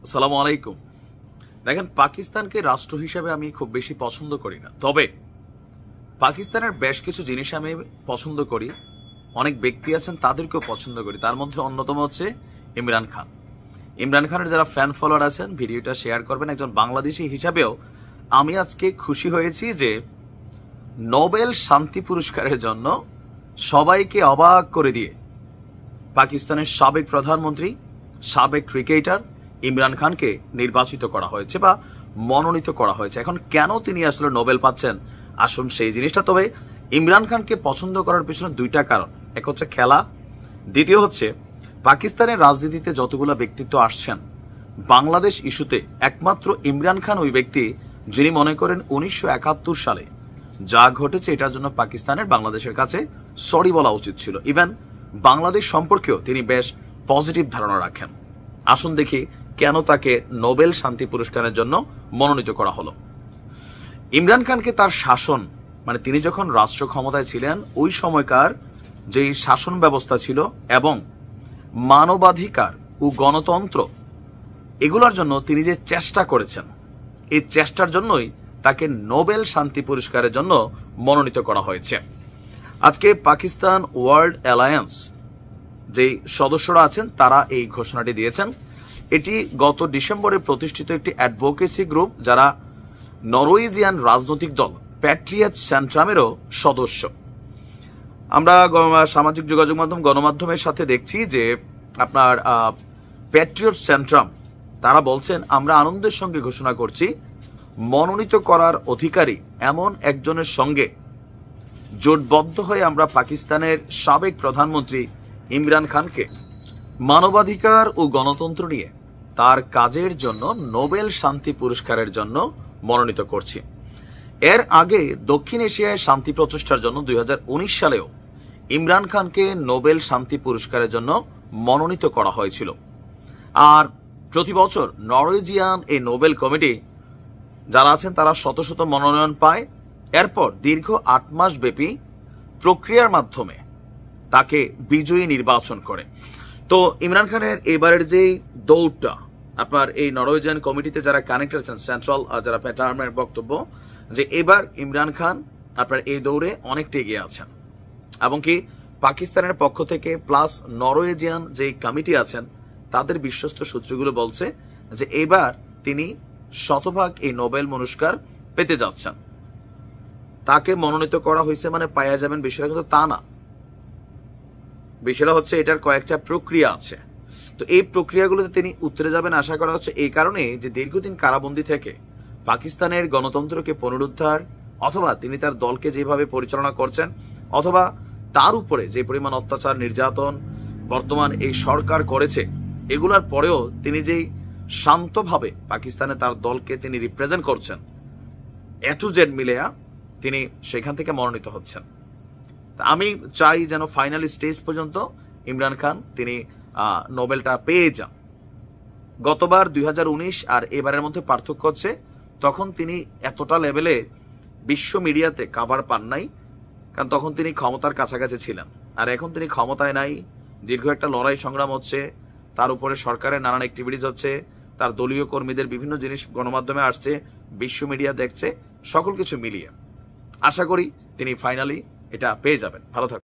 আসসালামু আলাইকুম। দেখেন, পাকিস্তানকে রাষ্ট্র হিসেবে আমি খুব বেশি পছন্দ করি না, তবে পাকিস্তানের বেশ কিছু জিনিস আমি পছন্দ করি। অনেক ব্যক্তি আছেন তাদেরকেও পছন্দ করি। তার মধ্যে অন্যতম হচ্ছে ইমরান খান। ইমরান খানের যারা ফ্যান ফলোয়ার আছেন ভিডিওটা শেয়ার করবেন। একজন বাংলাদেশি হিসাবেও আমি আজকে খুশি হয়েছি যে নোবেল শান্তি পুরস্কারের জন্য সবাইকে অবাক করে দিয়ে পাকিস্তানের সাবেক প্রধানমন্ত্রী, সাবেক ক্রিকেটার ইমরান খানকে নির্বাচিত করা হয়েছে বা মনোনীত করা হয়েছে। এখন কেন তিনি আসলে নোবেল পাচ্ছেন, আসুন সেই জিনিসটা। তবে ইমরান খানকে পছন্দ করার পিছনে দুইটা কারণ। এক হচ্ছে খেলা, দ্বিতীয় হচ্ছে পাকিস্তানের রাজনীতিতে যতগুলো ব্যক্তিত্ব আসছেন বাংলাদেশ ইস্যুতে একমাত্র ইমরান খান ওই ব্যক্তি যিনি মনে করেন 1971 সালে যা ঘটেছে এটার জন্য পাকিস্তানের বাংলাদেশের কাছে সরি বলা উচিত ছিল। ইভেন বাংলাদেশ সম্পর্কেও তিনি বেশ পজিটিভ ধারণা রাখেন। আসুন দেখি কেন তাকে নোবেল শান্তি পুরস্কারের জন্য মনোনীত করা হলো। ইমরান খানকে তার শাসন, মানে তিনি যখন রাষ্ট্র ক্ষমতায় ছিলেন ওই সময়কার যেই শাসন ব্যবস্থা ছিল এবং মানবাধিকার ও গণতন্ত্র, এগুলোর জন্য তিনি যে চেষ্টা করেছেন, এই চেষ্টার জন্যই তাকে নোবেল শান্তি পুরস্কারের জন্য মনোনীত করা হয়েছে। আজকে পাকিস্তান ওয়ার্ল্ড অ্যালায়েন্স যেই সদস্যরা আছেন তারা এই ঘোষণাটি দিয়েছেন। এটি গত ডিসেম্বরে প্রতিষ্ঠিত একটি অ্যাডভোকেসি গ্রুপ, যারা নরওয়েজিয়ান রাজনৈতিক দল প্যাট্রিয়ট সেন্ট্রামেরও সদস্য। আমরা সামাজিক যোগাযোগ মাধ্যম গণমাধ্যমের সাথে দেখছি যে আপনার প্যাট্রিয়ট সেন্ট্রাম তারা বলছেন, আমরা আনন্দের সঙ্গে ঘোষণা করছি মনোনীত করার অধিকারী এমন একজনের সঙ্গে জোটবদ্ধ হয়ে আমরা পাকিস্তানের সাবেক প্রধানমন্ত্রী ইমরান খানকে মানবাধিকার ও গণতন্ত্র নিয়ে তার কাজের জন্য নোবেল শান্তি পুরস্কারের জন্য মনোনীত করছি। এর আগে দক্ষিণ এশিয়ায় শান্তি প্রচেষ্টার জন্য 2019 সালেও ইমরান খানকে নোবেল শান্তি পুরস্কারের জন্য মনোনীত করা হয়েছিল। আর প্রতি বছর নরওয়েজিয়ান এই নোবেল কমিটি যারা আছেন তারা শত শত মনোনয়ন পায়। এরপর দীর্ঘ 8 মাস ব্যাপী প্রক্রিয়ার মাধ্যমে তাকে বিজয়ী নির্বাচন করে। তো ইমরান খানের এবারের যেই দৌড়টা, আপনার এই নরওয়েজিয়ান কমিটিতে যারা কানেক্টেড আছেন সেন্ট্রাল যারা প্যাটার্নের বক্তব্য যে এবার ইমরান খান আপনার এই দৌড়ে অনেকটা এগিয়ে আছেন, এবং কি পাকিস্তানের পক্ষ থেকে প্লাস নরওয়েজিয়ান যে কমিটি আছেন তাদের বিশ্বস্ত সূত্রগুলো বলছে যে এবার তিনি শতভাগ এই নোবেল পুরস্কার পেতে যাচ্ছেন। তাকে মনোনীত করা হয়েছে মানে পাওয়া যাবেন বিষয়টা কিন্তু তা না। বিষয়টা হচ্ছে এটার কয়েকটা প্রক্রিয়া আছে। তো এই প্রক্রিয়াগুলোতে তিনি উতরে যাবেন আশা করা হচ্ছে, এই কারণে যে দীর্ঘদিন কারাবন্দী থেকে পাকিস্তানের গণতন্ত্রকে পুনরুদ্ধার, অথবা তিনি তার দলকে যেভাবে পরিচালনা করছেন, অথবা তার উপরে যে পরিমাণ অত্যাচার নির্যাতন বর্তমান এই সরকার করেছে, এগুলার পরেও তিনি যেই শান্তভাবে পাকিস্তানে তার দলকে তিনি রিপ্রেজেন্ট করছেন, এ টু জেড মিলেয়া তিনি সেখান থেকে মনোনীত হচ্ছেন। আমি চাই যেন ফাইনাল স্টেজ পর্যন্ত ইমরান খান তিনি নোবেলটা পেয়ে যান। গতবার 2019 আর এবারের মধ্যে পার্থক্য হচ্ছে তখন তিনি এতটা লেভেলে বিশ্ব মিডিয়াতে কাভার পান নাই, কারণ তখন তিনি ক্ষমতার কাছাকাছি ছিলেন। আর এখন তিনি ক্ষমতায় নাই, দীর্ঘ একটা লড়াই সংগ্রাম হচ্ছে, তার উপরে সরকারের নানান অ্যাক্টিভিটিস হচ্ছে, তার দলীয় কর্মীদের বিভিন্ন জিনিস গণমাধ্যমে আসছে, বিশ্ব মিডিয়া দেখছে, সকল কিছু মিলিয়ে আশা করি তিনি ফাইনালি এটা পেয়ে যাবেন। ভালো থাকুন।